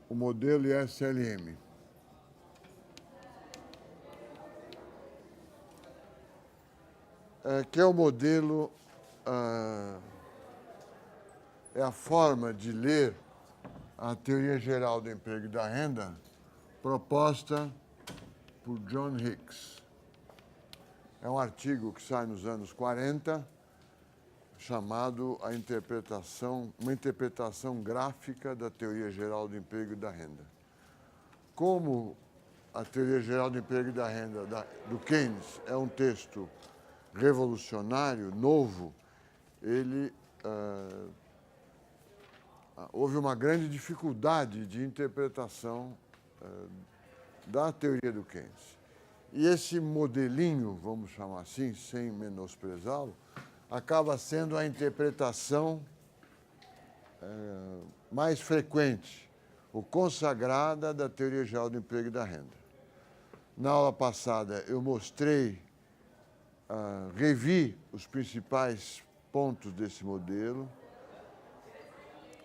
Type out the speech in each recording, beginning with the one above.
o modelo ISLM. Que é o modelo, é a forma de ler a teoria geral do emprego e da renda proposta por John Hicks. É um artigo que sai nos anos 40, chamado uma interpretação gráfica da teoria geral do emprego e da renda. Como a teoria geral do emprego e da renda do Keynes é um texto revolucionário, novo, houve uma grande dificuldade de interpretação da teoria do Keynes. E esse modelinho, vamos chamar assim, sem menosprezá-lo, acaba sendo a interpretação mais frequente, ou consagrada, da teoria geral do emprego e da renda. Na aula passada, eu revi os principais pontos desse modelo,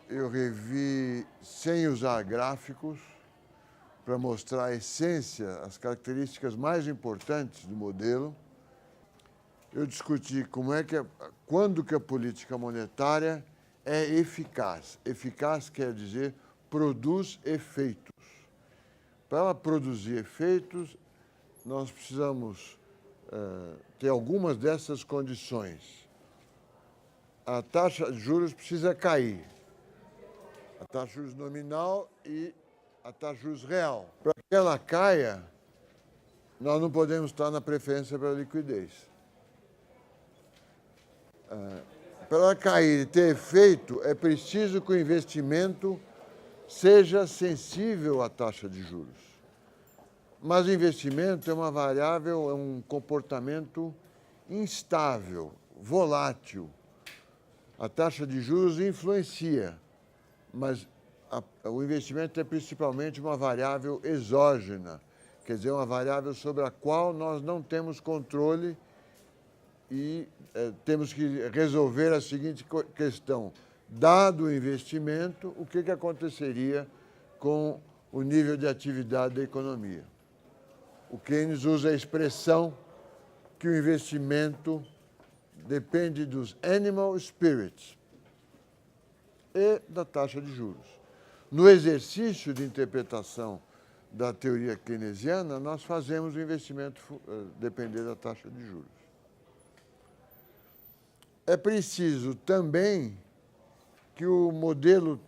eu revi sem usar gráficos, para mostrar a essência, as características mais importantes do modelo. Eu discuti quando que a política monetária é eficaz. Eficaz quer dizer produz efeitos. Para ela produzir efeitos, nós precisamos ter algumas dessas condições. A taxa de juros precisa cair. A taxa de juros nominal e a taxa de juros real. Para que ela caia, nós não podemos estar na preferência pela liquidez. Para ela cair e ter efeito, é preciso que o investimento seja sensível à taxa de juros. Mas o investimento é uma variável, é um comportamento instável, volátil. A taxa de juros influencia, mas o investimento é principalmente uma variável exógena, quer dizer, uma variável sobre a qual nós não temos controle e temos que resolver a seguinte questão. Dado o investimento, o que aconteceria com o nível de atividade da economia? O Keynes usa a expressão que o investimento depende dos animal spirits e da taxa de juros. No exercício de interpretação da teoria keynesiana, nós fazemos o investimento depender da taxa de juros. É preciso também que o modelo,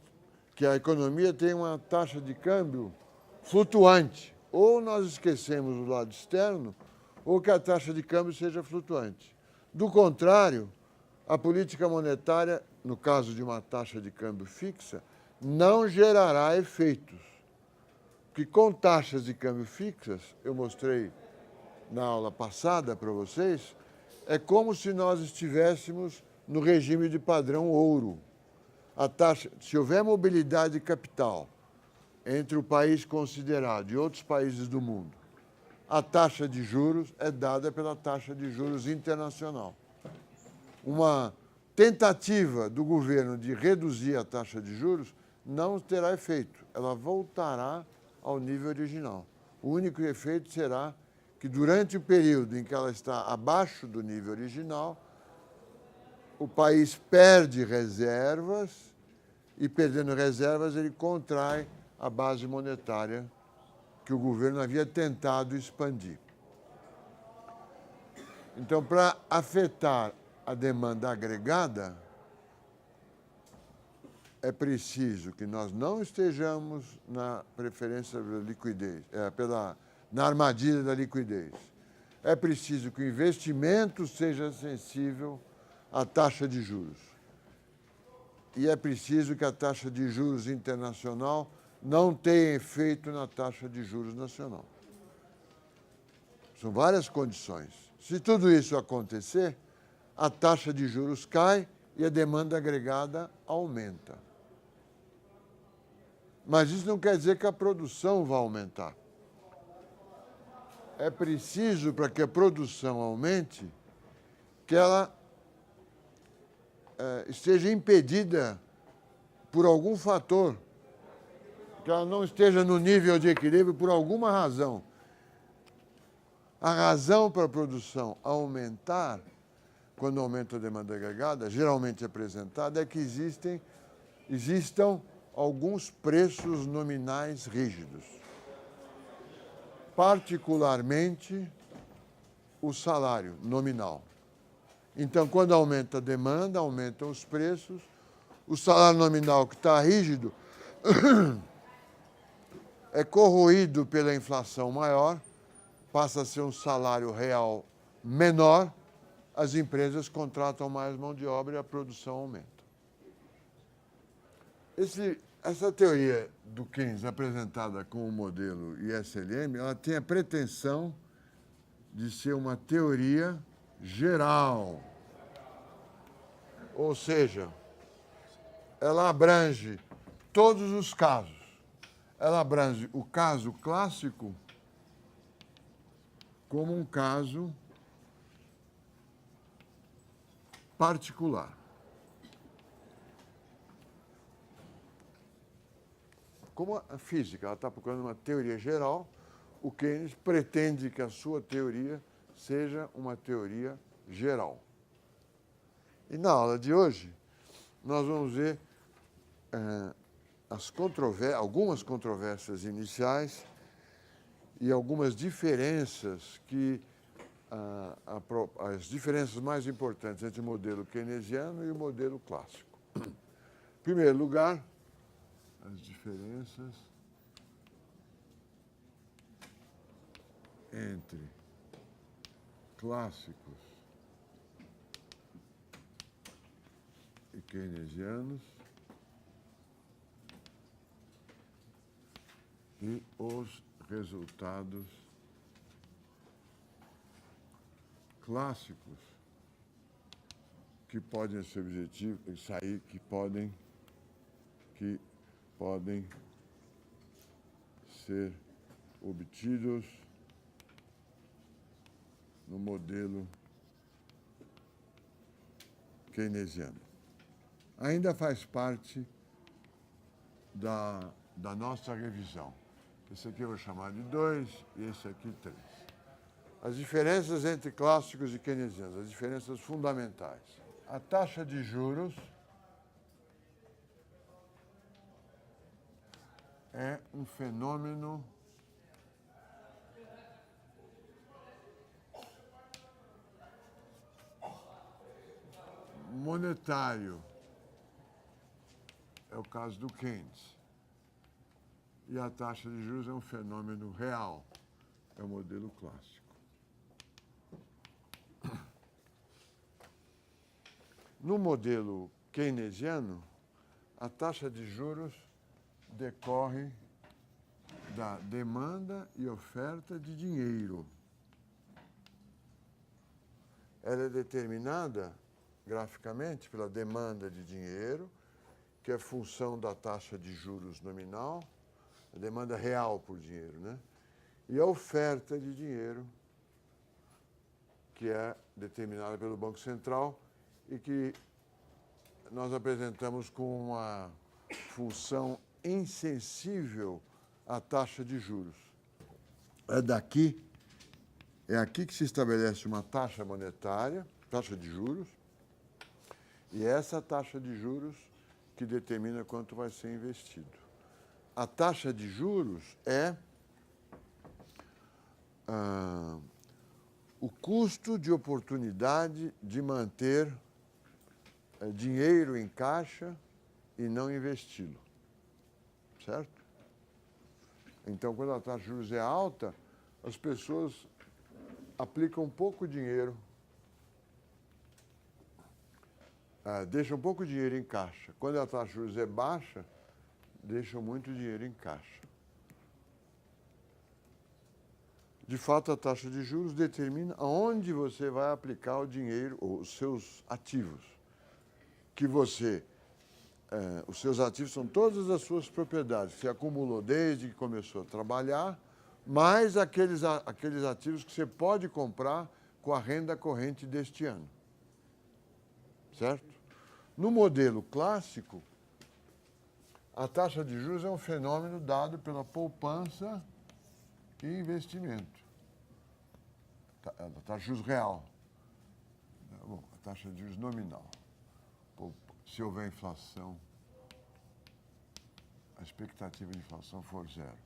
que a economia tenha uma taxa de câmbio flutuante. Ou nós esquecemos o lado externo, ou que a taxa de câmbio seja flutuante. Do contrário, a política monetária, no caso de uma taxa de câmbio fixa, não gerará efeitos. Porque com taxas de câmbio fixas, eu mostrei na aula passada para vocês, é como se nós estivéssemos no regime de padrão ouro. Se houver mobilidade de capital entre o país considerado e outros países do mundo, a taxa de juros é dada pela taxa de juros internacional. Uma tentativa do governo de reduzir a taxa de juros não terá efeito. Ela voltará ao nível original. O único efeito será que, durante o período em que ela está abaixo do nível original, o país perde reservas e, perdendo reservas, ele contrai a base monetária que o governo havia tentado expandir. Então, para afetar a demanda agregada, é preciso que nós não estejamos na preferência pela liquidez, na armadilha da liquidez. É preciso que o investimento seja sensível à taxa de juros. E é preciso que a taxa de juros internacional não tenha efeito na taxa de juros nacional. São várias condições. Se tudo isso acontecer, a taxa de juros cai e a demanda agregada aumenta. Mas isso não quer dizer que a produção vai aumentar. É preciso, para que a produção aumente, que ela esteja impedida por algum fator que ela não esteja no nível de equilíbrio por alguma razão. A razão para a produção aumentar, quando aumenta a demanda agregada, geralmente apresentada, é que existam alguns preços nominais rígidos. Particularmente, o salário nominal. Então, quando aumenta a demanda, aumentam os preços. O salário nominal que está rígido é corroído pela inflação maior, passa a ser um salário real menor, as empresas contratam mais mão de obra e a produção aumenta. Essa teoria do Keynes, apresentada como modelo ISLM, ela tem a pretensão de ser uma teoria geral. Ou seja, ela abrange todos os casos. Ela abrange o caso clássico como um caso particular. Como a física ela está procurando uma teoria geral, o Keynes pretende que a sua teoria seja uma teoria geral. E na aula de hoje, nós vamos ver algumas controvérsias iniciais e algumas diferenças as diferenças mais importantes entre o modelo keynesiano e o modelo clássico. Em primeiro lugar, as diferenças entre clássicos e keynesianos e os resultados clássicos que podem ser objetivos, que podem ser obtidos no modelo keynesiano. Ainda faz parte da nossa revisão. Esse aqui eu vou chamar de 2 e esse aqui 3. As diferenças entre clássicos e keynesianos, as diferenças fundamentais. A taxa de juros é um fenômeno monetário. É o caso do Keynes. E a taxa de juros é um fenômeno real. É o modelo clássico. No modelo keynesiano, a taxa de juros decorre da demanda e oferta de dinheiro. Ela é determinada graficamente pela demanda de dinheiro, que é função da taxa de juros nominal, a demanda real por dinheiro, né? E a oferta de dinheiro, que é determinada pelo Banco Central e que nós apresentamos com uma função insensível à taxa de juros. É aqui que se estabelece uma taxa monetária, taxa de juros, e é essa taxa de juros que determina quanto vai ser investido. A taxa de juros é o custo de oportunidade de manter dinheiro em caixa e não investi-lo. Certo? Então, quando a taxa de juros é alta, as pessoas aplicam pouco dinheiro, deixam pouco dinheiro em caixa. Quando a taxa de juros é baixa, deixam muito dinheiro em caixa. De fato, a taxa de juros determina aonde você vai aplicar o dinheiro, ou os seus ativos. Os seus ativos são todas as suas propriedades, que você acumulou desde que começou a trabalhar, mais aqueles ativos que você pode comprar com a renda corrente deste ano. Certo? No modelo clássico, A taxa de juros é um fenômeno dado pela poupança e investimento. A taxa de juros real. Bom, a taxa de juros nominal. Se houver inflação, a expectativa de inflação for zero.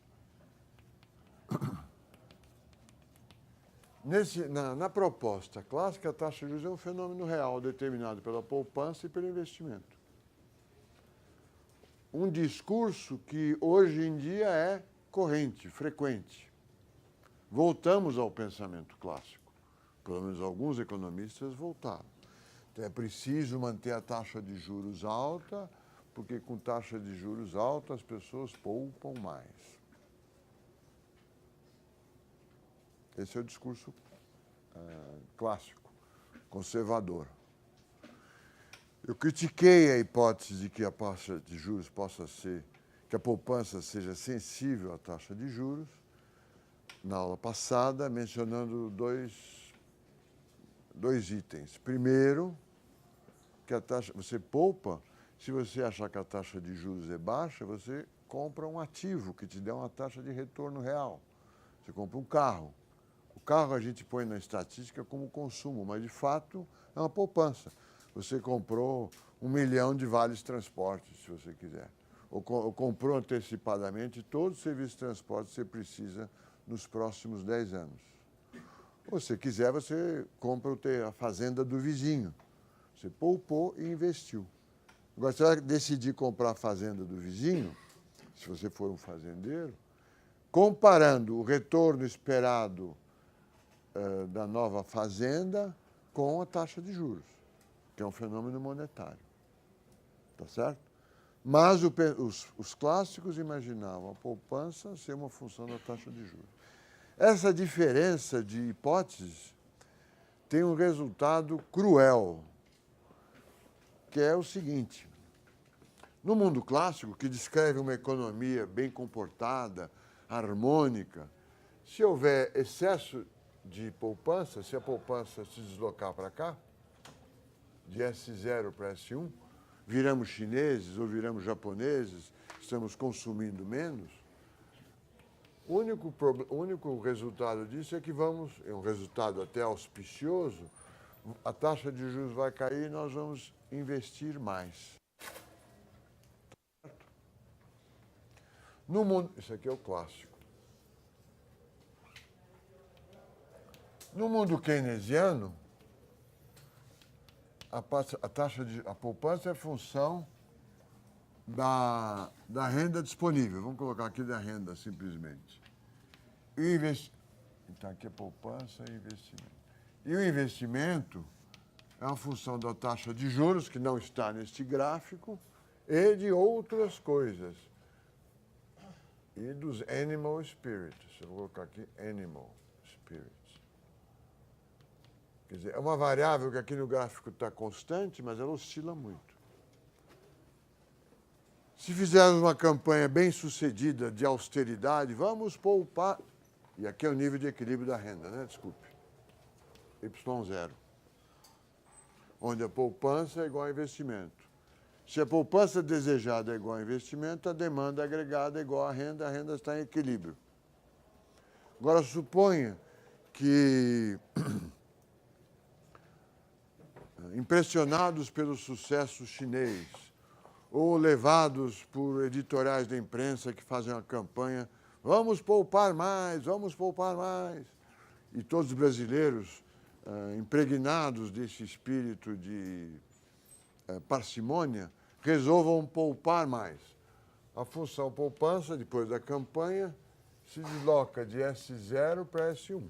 Na proposta clássica, a taxa de juros é um fenômeno real determinado pela poupança e pelo investimento. Um discurso que hoje em dia é corrente, frequente. Voltamos ao pensamento clássico. Pelo menos alguns economistas voltaram. Então, é preciso manter a taxa de juros alta, porque com taxa de juros alta as pessoas poupam mais. Esse é o discurso clássico, conservador. Eu critiquei a hipótese de que a taxa de juros possa ser, que a poupança seja sensível à taxa de juros, na aula passada, mencionando dois itens. Primeiro, que a taxa, você poupa, se você achar que a taxa de juros é baixa, você compra um ativo que te dá uma taxa de retorno real. Você compra um carro. O carro a gente põe na estatística como consumo, mas de fato é uma poupança. Você comprou 1 milhão de vales transportes, se você quiser. Ou comprou antecipadamente todos os serviços de transporte que você precisa nos próximos 10 anos. Ou se quiser, você compra a fazenda do vizinho. Você poupou e investiu. Agora, você vai decidir comprar a fazenda do vizinho, se você for um fazendeiro, comparando o retorno esperado da nova fazenda com a taxa de juros, que é um fenômeno monetário. Tá certo? Mas os clássicos imaginavam a poupança ser uma função da taxa de juros. Essa diferença de hipóteses tem um resultado cruel, que é o seguinte. No mundo clássico, que descreve uma economia bem comportada, harmônica, se houver excesso de poupança, se a poupança se deslocar para cá, de S0 para S1, viramos chineses ou viramos japoneses, estamos consumindo menos, o único resultado disso é que é um resultado até auspicioso, a taxa de juros vai cair e nós vamos investir mais. No mundo, isso aqui é o clássico. No mundo keynesiano, a poupança é função da renda disponível. Vamos colocar aqui da renda, simplesmente. Então, aqui é poupança e investimento. E o investimento é uma função da taxa de juros, que não está neste gráfico, e de outras coisas. E dos animal spirits. Eu vou colocar aqui animal spirits. Quer dizer, é uma variável que aqui no gráfico está constante, mas ela oscila muito. Se fizermos uma campanha bem sucedida de austeridade, vamos poupar. E aqui é o nível de equilíbrio da renda, né? Desculpe. Y0. Onde a poupança é igual a investimento. Se a poupança desejada é igual a investimento, a demanda agregada é igual à renda, a renda está em equilíbrio. Agora, suponha que, impressionados pelo sucesso chinês, ou levados por editoriais da imprensa que fazem uma campanha, vamos poupar mais, e todos os brasileiros, impregnados desse espírito de parcimônia, resolvam poupar mais. A função poupança, depois da campanha, se desloca de S0 para S1.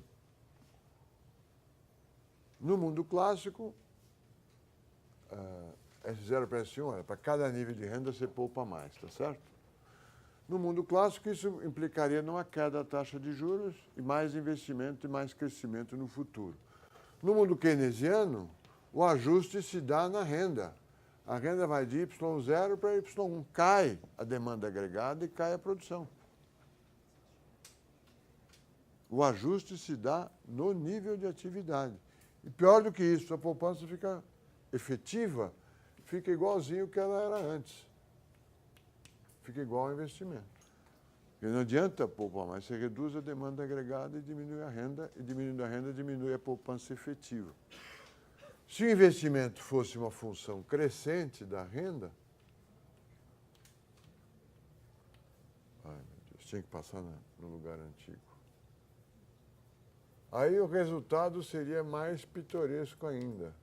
No mundo clássico, S0 para S1, para cada nível de renda você poupa mais, tá certo? No mundo clássico, isso implicaria numa queda da taxa de juros e mais investimento e mais crescimento no futuro. No mundo keynesiano, o ajuste se dá na renda. A renda vai de Y0 para Y1. Cai a demanda agregada e cai a produção. O ajuste se dá no nível de atividade. E pior do que isso, a poupança fica efetiva, fica igualzinho que ela era antes. fica igual ao investimento. Porque não adianta poupar mais, você reduz a demanda agregada e diminui a renda, e diminuindo a renda, diminui a poupança efetiva. Se o investimento fosse uma função crescente da renda, ai, meu Deus, tinha que passar no lugar antigo. Aí o resultado seria mais pitoresco ainda.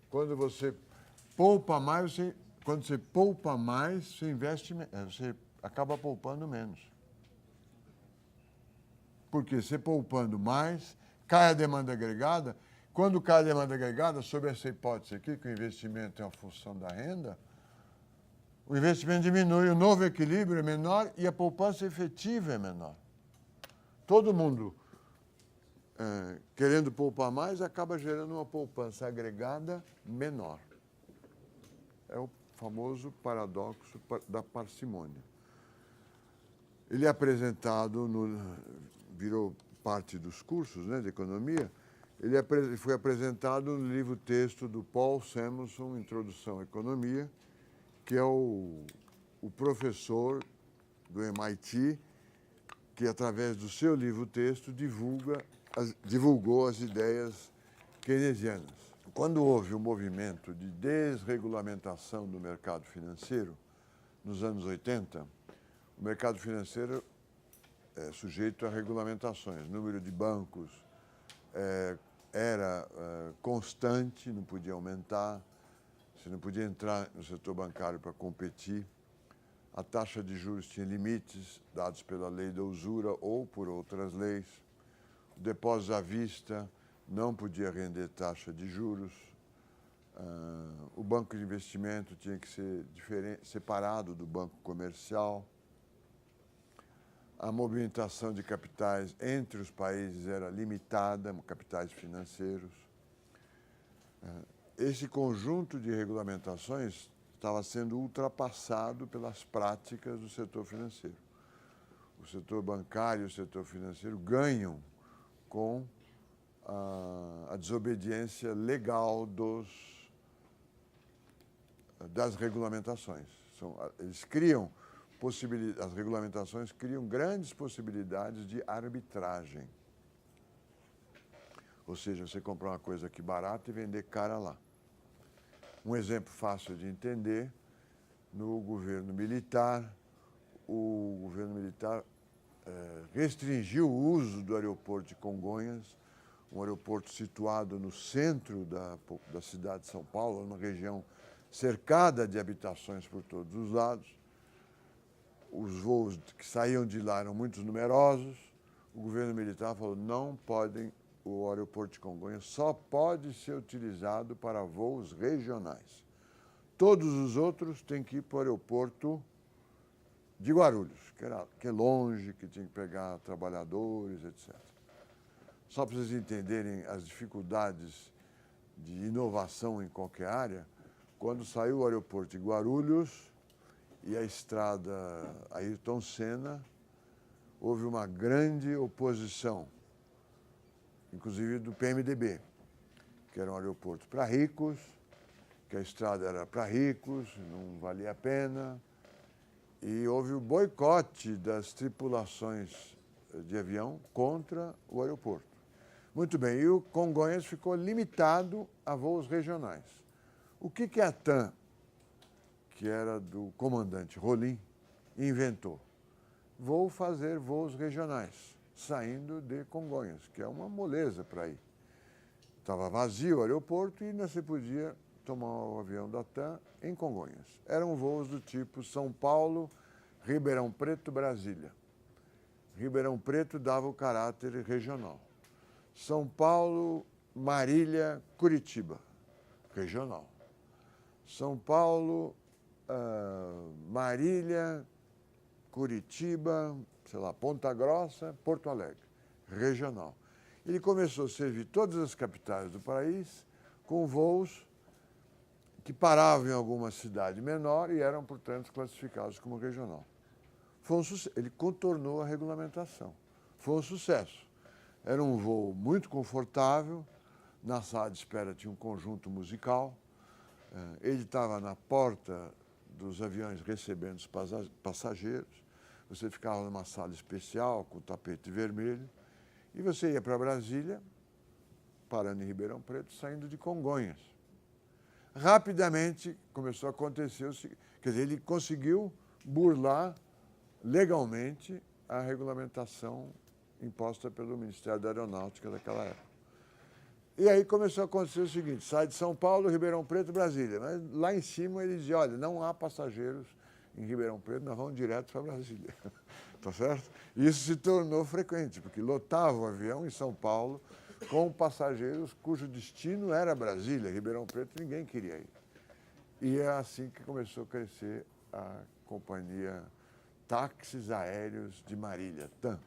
Quando você poupa mais, você investe, você acaba poupando menos. Porque você poupando mais, cai a demanda agregada. Quando cai a demanda agregada, sob essa hipótese aqui, que o investimento é uma função da renda, o investimento diminui, o novo equilíbrio é menor e a poupança efetiva é menor. Todo mundo querendo poupar mais acaba gerando uma poupança agregada menor. É o famoso paradoxo da parcimônia. Ele é apresentado, virou parte dos cursos, né, de economia, ele foi apresentado no livro-texto do Paul Samuelson, Introdução à Economia, que é o professor do MIT, que, através do seu livro-texto, divulgou as ideias keynesianas. Quando houve o movimento de desregulamentação do mercado financeiro, nos anos 80, o mercado financeiro é sujeito a regulamentações. O número de bancos era constante, não podia aumentar, você não podia entrar no setor bancário para competir. A taxa de juros tinha limites dados pela lei da usura ou por outras leis. O depósito à vista não podia render taxa de juros. O banco de investimento tinha que ser separado do banco comercial. A movimentação de capitais entre os países era limitada, capitais financeiros. Esse conjunto de regulamentações estava sendo ultrapassado pelas práticas do setor financeiro. O setor bancário e o setor financeiro ganham com a desobediência legal das regulamentações. Eles criam possibilidades, as regulamentações criam grandes possibilidades de arbitragem. Ou seja, você comprar uma coisa aqui barata e vender cara lá. Um exemplo fácil de entender, no governo militar, o governo militar restringiu o uso do aeroporto de Congonhas, um aeroporto situado no centro da cidade de São Paulo, numa região cercada de habitações por todos os lados. Os voos que saíam de lá eram muito numerosos. O governo militar falou, não podem, o aeroporto de Congonhas só pode ser utilizado para voos regionais. Todos os outros têm que ir para o aeroporto de Guarulhos, que é longe, que tinha que pegar trabalhadores, etc. Só para vocês entenderem as dificuldades de inovação em qualquer área, quando saiu o aeroporto de Guarulhos e a estrada Ayrton Senna, houve uma grande oposição, inclusive do PMDB, que era um aeroporto para ricos, que a estrada era para ricos, não valia a pena, e houve o boicote das tripulações de avião contra o aeroporto. Muito bem, e o Congonhas ficou limitado a voos regionais. O que a TAM, que era do comandante Rolim, inventou? Vou fazer voos regionais, saindo de Congonhas, que é uma moleza para ir. Estava vazio o aeroporto e ainda se podia tomar o avião da TAM em Congonhas. Eram voos do tipo São Paulo, Ribeirão Preto, Brasília. Ribeirão Preto dava o caráter regional. São Paulo, Marília, Curitiba, regional. São Paulo, Marília, Curitiba, sei lá, Ponta Grossa, Porto Alegre, regional. Ele começou a servir todas as capitais do país com voos que paravam em alguma cidade menor e eram, portanto, classificados como regional. Ele contornou a regulamentação. Foi um sucesso. Era um voo muito confortável, na sala de espera tinha um conjunto musical, Ele estava na porta dos aviões recebendo os passageiros, você ficava numa sala especial com tapete vermelho e você ia para Brasília, parando em Ribeirão Preto, saindo de Congonhas. Rapidamente começou a acontecer o seguinte, quer dizer, ele conseguiu burlar legalmente a regulamentação imposta pelo Ministério da Aeronáutica daquela época. E aí começou a acontecer o seguinte, sai de São Paulo, Ribeirão Preto, Brasília. Mas lá em cima ele dizia, olha, não há passageiros em Ribeirão Preto, nós vamos direto para Brasília. Tá certo? E isso se tornou frequente, porque lotava o avião em São Paulo com passageiros cujo destino era Brasília, Ribeirão Preto, ninguém queria ir. E é assim que começou a crescer a companhia Táxis Aéreos de Marília, TAM.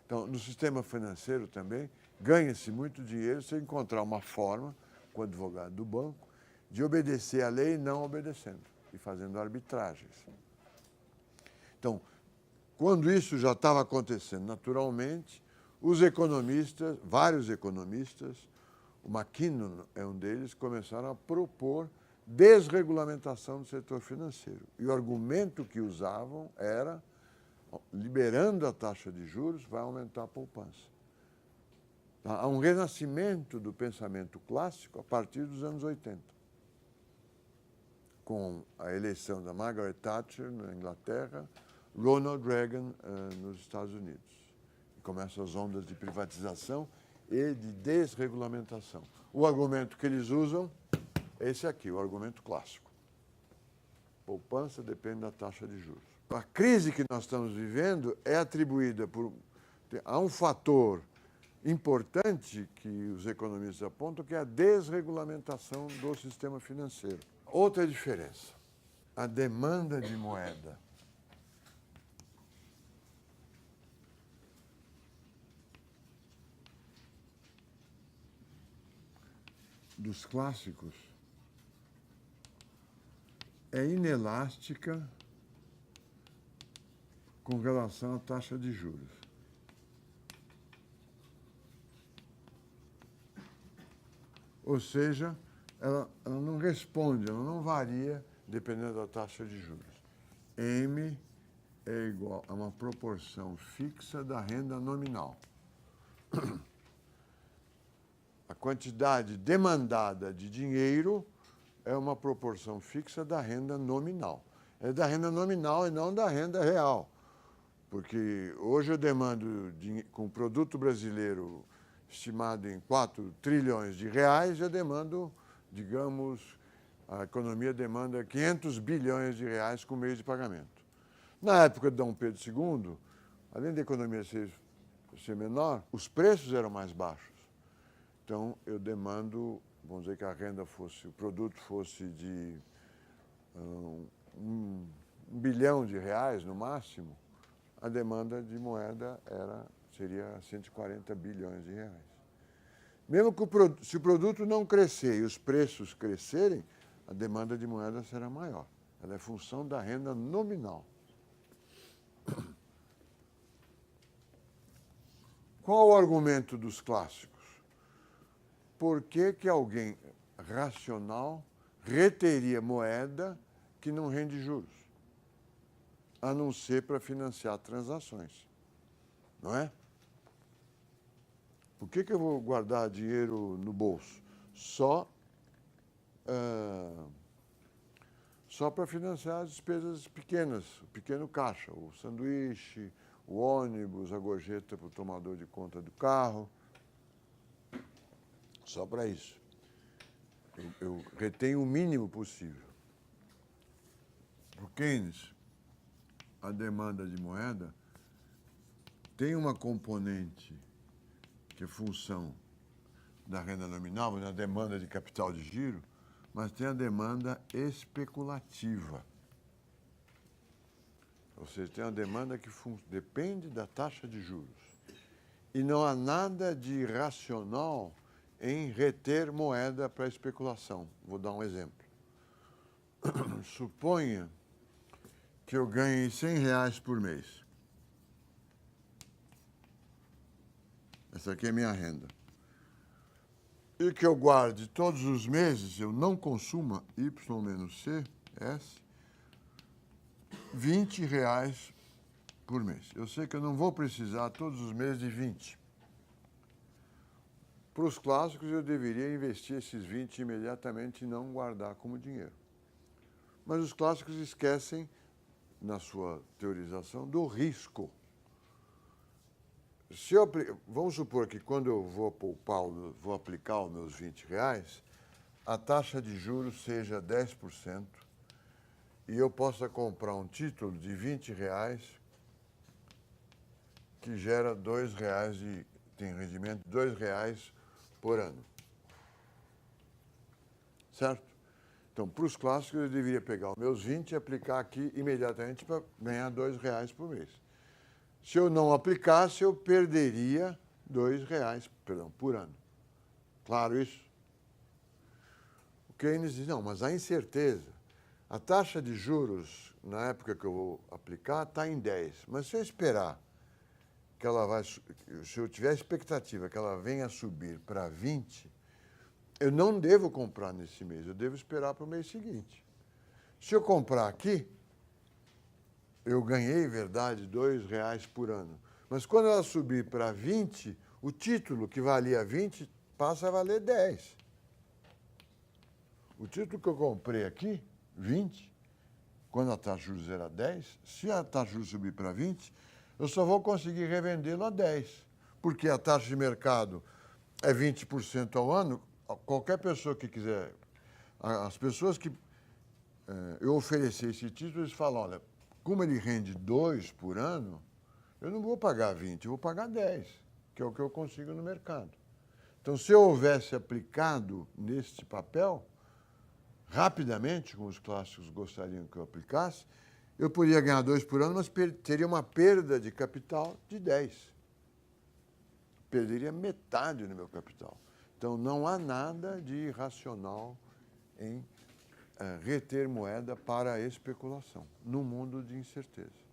Então, no sistema financeiro também, ganha-se muito dinheiro se encontrar uma forma, com o advogado do banco, de obedecer à lei não obedecendo e fazendo arbitragens. Então, quando isso já estava acontecendo naturalmente, os economistas, vários economistas, o McKinnon é um deles, começaram a propor desregulamentação do setor financeiro. E o argumento que usavam era, liberando a taxa de juros, vai aumentar a poupança. Há um renascimento do pensamento clássico a partir dos anos 80, com a eleição da Margaret Thatcher na Inglaterra, Ronald Reagan nos Estados Unidos. E começam as ondas de privatização e de desregulamentação. O argumento que eles usam é esse aqui, o argumento clássico. Poupança depende da taxa de juros. A crise que nós estamos vivendo é atribuída a um fator importante que os economistas apontam, que é a desregulamentação do sistema financeiro. Outra diferença, a demanda de moeda. Dos clássicos é inelástica com relação à taxa de juros. Ou seja, ela não responde, ela não varia dependendo da taxa de juros. M é igual a uma proporção fixa da renda nominal. A quantidade demandada de dinheiro é uma proporção fixa da renda nominal. É da renda nominal e não da renda real. Porque hoje eu demando, com o produto brasileiro estimado em 4 trilhões de reais, eu demando, digamos, a economia demanda 500 bilhões de reais com meio de pagamento. Na época de Dom Pedro II, além da economia ser menor, os preços eram mais baixos. Então, eu demando, vamos dizer que a renda fosse, o produto fosse de $1 bilhão no máximo, a demanda de moeda seria 140 bilhões de reais. Mesmo que se o produto não crescer e os preços crescerem, a demanda de moeda será maior. Ela é função da renda nominal. Qual o argumento dos clássicos? Por que alguém racional reteria moeda que não rende juros, a não ser para financiar transações? Não é? Por que eu vou guardar dinheiro no bolso? Só para financiar as despesas pequenas, o pequeno caixa, o sanduíche, o ônibus, a gorjeta para o tomador de conta do carro. Só para isso. Eu retenho o mínimo possível. Para o Keynes, a demanda de moeda tem uma componente que é função da renda nominal, na demanda de capital de giro, mas tem a demanda especulativa. Ou seja, tem uma demanda que depende da taxa de juros. E não há nada de irracional em reter moeda para especulação. Vou dar um exemplo. Suponha que eu ganhe R$100 por mês. Essa aqui é minha renda. e que eu guarde todos os meses, eu não consuma Y menos C, S, R$ 20 por mês. Eu sei que eu não vou precisar todos os meses de 20. Para os clássicos, eu deveria investir esses 20 imediatamente e não guardar como dinheiro. Mas os clássicos esquecem, na sua teorização, do risco. Vamos supor que quando eu vou poupar, vou aplicar os meus R$ 20, a taxa de juros seja 10% e eu possa comprar um título de R$ 20 que gera R$ 2 tem rendimento de R$ 2 por ano. Certo? Então, para os clássicos, eu deveria pegar os meus 20 e aplicar aqui imediatamente para ganhar R$ 2 por mês. Se eu não aplicasse, eu perderia R$ 2 por ano. Claro isso? O Keynes diz, não, mas há incerteza. A taxa de juros, na época que eu vou aplicar, está em 10. Mas se eu esperar que ela vai, se eu tiver a expectativa que ela venha subir para 20, eu não devo comprar nesse mês, eu devo esperar para o mês seguinte. Se eu comprar aqui, eu ganhei, verdade, R$ 2 por ano. Mas quando ela subir para 20, o título que valia 20 passa a valer 10. O título que eu comprei aqui, 20, quando a taxa de juros era 10, se a taxa de juros subir para 20, eu só vou conseguir revendê-lo a 10. Porque a taxa de mercado é 20% ao ano. Qualquer pessoa que quiser, as pessoas que eu oferecer esse título, eles falam, olha, como ele rende 2 por ano, eu não vou pagar 20, eu vou pagar 10, que é o que eu consigo no mercado. Então, se eu houvesse aplicado neste papel, rapidamente, como os clássicos gostariam que eu aplicasse, eu poderia ganhar 2 por ano, mas teria uma perda de capital de 10. Perderia metade do meu capital. Então, não há nada de irracional em reter moeda para a especulação, no mundo de incerteza.